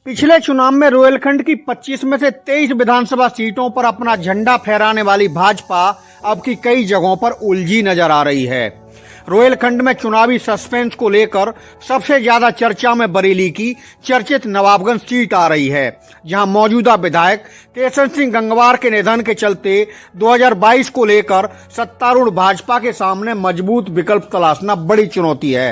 पिछले चुनाव में रोहिलखंड की 25 में से 23 विधानसभा सीटों पर अपना झंडा फहराने वाली भाजपा अब की कई जगहों पर उलझी नजर आ रही है। रोहिलखंड में चुनावी सस्पेंस को लेकर सबसे ज्यादा चर्चा में बरेली की चर्चित नवाबगंज सीट आ रही है, जहां मौजूदा विधायक केसर सिंह गंगवार के निधन के चलते 2022 को लेकर सत्तारूढ़ भाजपा के सामने मजबूत विकल्प तलाशना बड़ी चुनौती है।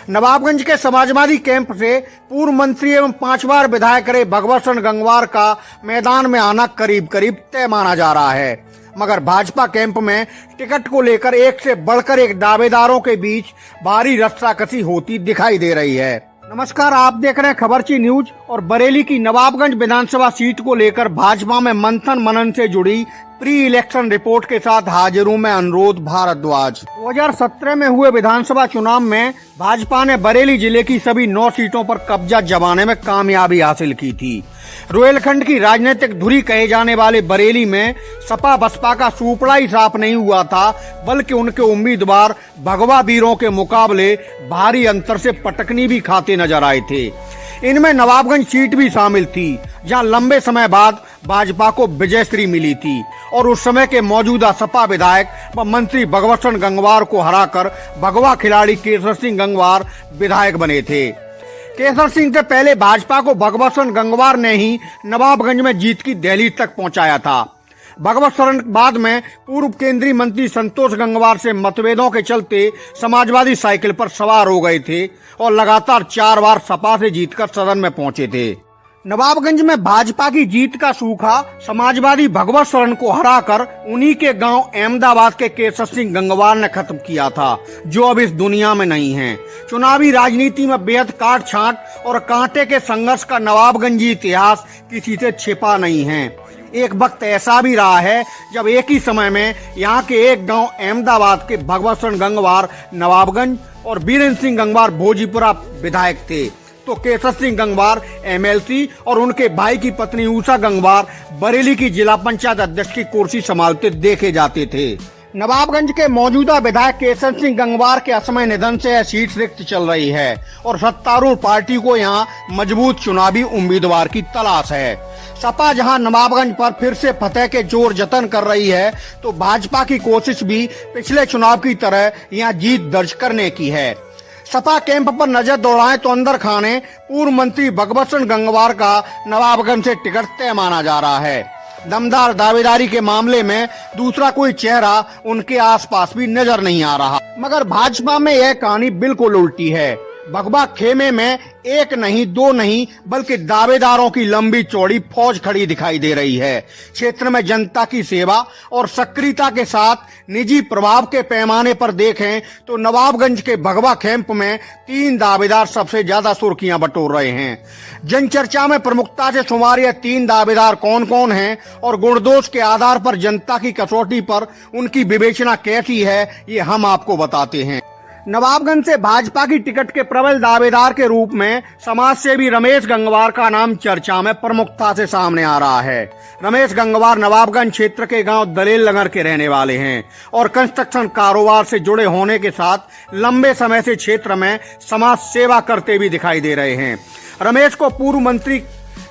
नवाबगंज के समाजवादी कैंप से पूर्व मंत्री एवं 5 बार विधायक रहे भगवत सिंह गंगवार का मैदान में आना करीब करीब तय माना जा रहा है, मगर भाजपा कैंप में टिकट को लेकर एक से बढ़कर एक दावेदारों के बीच भारी रस्साकसी होती दिखाई दे रही है। नमस्कार, आप देख रहे हैं खबरची न्यूज और बरेली की नवाबगंज विधानसभा सीट को लेकर भाजपा में मंथन मनन से जुड़ी प्री इलेक्शन रिपोर्ट के साथ हाजिर हूं मैं अनुरोध भारद्वाज। 2017 में हुए विधानसभा चुनाव में भाजपा ने बरेली जिले की सभी 9 सीटों पर कब्जा जमाने में कामयाबी हासिल की थी। रोहिलखंड की राजनीतिक धुरी कहे जाने वाले बरेली में सपा बसपा का सूपड़ा ही साफ नहीं हुआ था, बल्कि उनके उम्मीदवार भगवा वीरों के मुकाबले भारी अंतर से पटकनी भी खाते नजर आए थे। इनमें नवाबगंज सीट भी शामिल थी, जहां लंबे समय बाद भाजपा को विजयश्री मिली थी और उस समय के मौजूदा सपा विधायक व मंत्री भगवत सिंह गंगवार को हराकर भगवा खिलाड़ी केसर सिंह गंगवार विधायक बने थे। केसर सिंह से पहले भाजपा को भगवत सिंह गंगवार ने ही नवाबगंज में जीत की दहलीज तक पहुंचाया था। भगवत सिंह बाद में पूर्व केंद्रीय मंत्री संतोष गंगवार से मतभेदों के चलते समाजवादी साइकिल पर सवार हो गए थे और लगातार 4 बार सपा से जीतकर सदन में पहुंचे थे। नवाबगंज में भाजपा की जीत का सूखा समाजवादी भगवत सिंह को हराकर उन्हीं के गांव अहमदाबाद के केसर सिंह गंगवार ने खत्म किया था, जो अब इस दुनिया में नहीं है। चुनावी राजनीति में बेहद काट छांट और कांटे के संघर्ष का नवाबगंजी इतिहास किसी से छिपा नहीं है। एक वक्त ऐसा भी रहा है जब एक ही समय में यहाँ के एक गांव अहमदाबाद के भगवत सिंह गंगवार नवाबगंज और बीरेंद्र सिंह गंगवार भोजीपुरा विधायक थे, तो केसर सिंह गंगवार एमएलसी और उनके भाई की पत्नी उषा गंगवार बरेली की जिला पंचायत अध्यक्ष की कुर्सी संभालते देखे जाते थे। नवाबगंज के मौजूदा विधायक केसर सिंह गंगवार के असमय निधन से यह सीट रिक्त चल रही है और सत्तारूढ़ पार्टी को यहाँ मजबूत चुनावी उम्मीदवार की तलाश है। सपा जहां नवाबगंज पर फिर से फतेह के जोर जतन कर रही है, तो भाजपा की कोशिश भी पिछले चुनाव की तरह यहाँ जीत दर्ज करने की है। सपा कैंप पर नजर दौड़ाएं तो अंदर खाने पूर्व मंत्री भगवत सिंह गंगवार का नवाबगंज से टिकट तय माना जा रहा है। दमदार दावेदारी के मामले में दूसरा कोई चेहरा उनके आसपास भी नजर नहीं आ रहा, मगर भाजपा में यह कहानी बिल्कुल उल्टी है। भगवा खेमे में एक नहीं, 2 नहीं, बल्कि दावेदारों की लंबी चौड़ी फौज खड़ी दिखाई दे रही है। क्षेत्र में जनता की सेवा और सक्रियता के साथ निजी प्रभाव के पैमाने पर देखें तो नवाबगंज के भगवा कैंप में 3 दावेदार सबसे ज्यादा सुर्खियां बटोर रहे हैं। जनचर्चा में प्रमुखता से शुमार यह 3 दावेदार कौन कौन हैं और गुणदोष के आधार पर जनता की कसौटी पर उनकी विवेचना कैसी है, ये हम आपको बताते हैं। नवाबगंज से भाजपा की टिकट के प्रबल दावेदार के रूप में समाज सेवी रमेश गंगवार का नाम चर्चा में प्रमुखता से सामने आ रहा है। रमेश गंगवार नवाबगंज क्षेत्र के गांव दलेल नगर के रहने वाले हैं और कंस्ट्रक्शन कारोबार से जुड़े होने के साथ लंबे समय से क्षेत्र में समाज सेवा करते भी दिखाई दे रहे हैं। रमेश को पूर्व मंत्री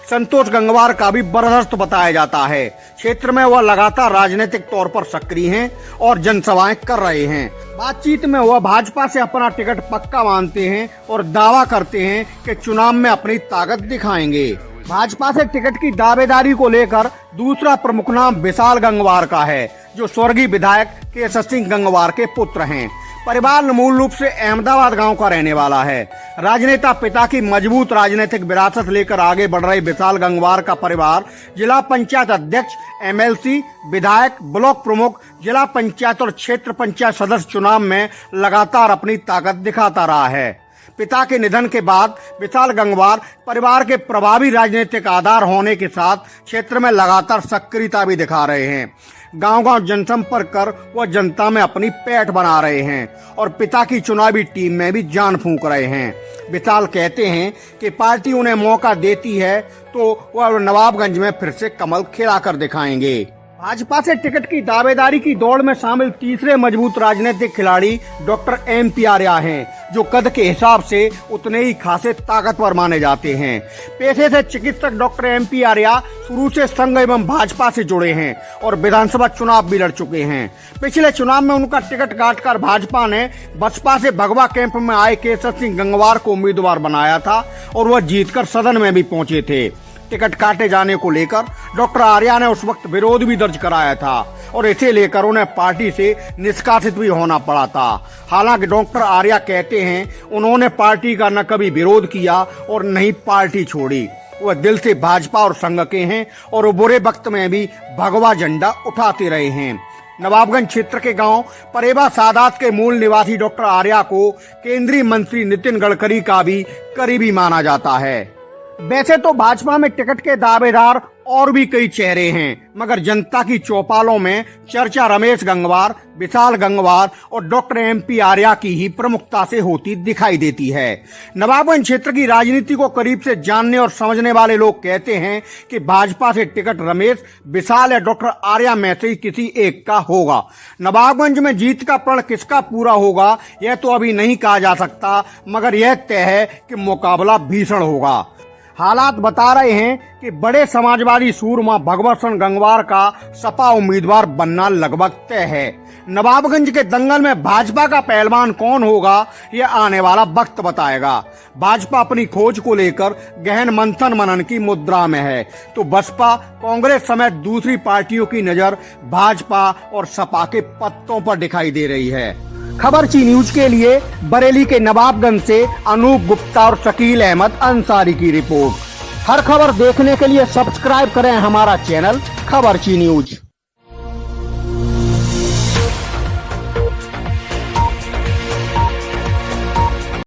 संतोष गंगवार का भी बरदस्त बताया जाता है। क्षेत्र में वह लगातार राजनीतिक तौर पर सक्रिय हैं और जनसभाएं कर रहे हैं। बातचीत में वह भाजपा से अपना टिकट पक्का मानते हैं और दावा करते हैं कि चुनाव में अपनी ताकत दिखाएंगे। भाजपा से टिकट की दावेदारी को लेकर दूसरा प्रमुख नाम विशाल गंगवार का है, जो स्वर्गीय विधायक केसर सिंह गंगवार के पुत्र हैं। परिवार मूल रूप से अहमदाबाद गांव का रहने वाला है। राजनेता पिता की मजबूत राजनीतिक विरासत लेकर आगे बढ़ रहे विशाल गंगवार का परिवार जिला पंचायत अध्यक्ष, एमएलसी, विधायक, ब्लॉक प्रमुख, जिला पंचायत और क्षेत्र पंचायत सदस्य चुनाव में लगातार अपनी ताकत दिखाता रहा है। पिता के निधन के बाद विशाल गंगवार परिवार के प्रभावी राजनीतिक आधार होने के साथ क्षेत्र में लगातार सक्रियता भी दिखा रहे हैं। गांव-गांव जनसंपर्क कर वह जनता में अपनी पैठ बना रहे हैं और पिता की चुनावी टीम में भी जान फूंक रहे हैं। विशाल कहते हैं कि पार्टी उन्हें मौका देती है तो वह नवाबगंज में फिर से कमल खिला कर दिखाएंगे। भाजपा से टिकट की दावेदारी की दौड़ में शामिल तीसरे मजबूत राजनीतिक खिलाड़ी डॉक्टर MP आर्या हैं, जो कद के हिसाब से उतने ही खासे ताकतवर माने जाते हैं। पेशे से चिकित्सक डॉक्टर MP आर्या शुरू से संघ एवं भाजपा से जुड़े हैं और विधानसभा चुनाव भी लड़ चुके हैं। पिछले चुनाव में उनका टिकट काटकर भाजपा ने बसपा से भगवा कैंप में आए केसर सिंह गंगवार को उम्मीदवार बनाया था और वह जीतकर सदन में भी पहुंचे थे। टिकट काटे जाने को लेकर डॉक्टर आर्या ने उस वक्त विरोध भी दर्ज कराया था और इसे लेकर उन्हें पार्टी से निष्कासित भी होना पड़ा था। हालांकि डॉक्टर आर्या कहते हैं उन्होंने पार्टी का न कभी विरोध किया और न ही पार्टी छोड़ी। वह दिल से भाजपा और संघ के हैं और बुरे वक्त में भी भगवा झंडा उठाते रहे हैं। नवाबगंज क्षेत्र के गांव परेवा सादात के मूल निवासी डॉक्टर आर्या को केंद्रीय मंत्री नितिन गडकरी का भी करीबी माना जाता है। वैसे तो भाजपा में टिकट के दावेदार और भी कई चेहरे हैं, मगर जनता की चौपालों में चर्चा रमेश गंगवार, विशाल गंगवार और डॉक्टर MP आर्या की ही प्रमुखता से होती दिखाई देती है। नवाबगंज क्षेत्र की राजनीति को करीब से जानने और समझने वाले लोग कहते हैं कि भाजपा से टिकट रमेश, विशाल या डॉक्टर आर्या में से ही किसी एक का होगा। नवाबगंज में जीत का प्रण किसका पूरा होगा यह तो अभी नहीं कहा जा सकता, मगर यह तय है कि मुकाबला भीषण होगा। हालात बता रहे हैं कि बड़े समाजवादी सूरमा भगवत सिंह गंगवार का सपा उम्मीदवार बनना लगभग तय है। नवाबगंज के दंगल में भाजपा का पहलवान कौन होगा यह आने वाला वक्त बताएगा। भाजपा अपनी खोज को लेकर गहन मंथन मनन की मुद्रा में है, तो बसपा, कांग्रेस समेत दूसरी पार्टियों की नजर भाजपा और सपा के पत्तों पर दिखाई दे रही है। खबरची न्यूज के लिए बरेली के नवाबगंज से अनूप गुप्ता और शकील अहमद अंसारी की रिपोर्ट। हर खबर देखने के लिए सब्सक्राइब करें हमारा चैनल खबरची न्यूज।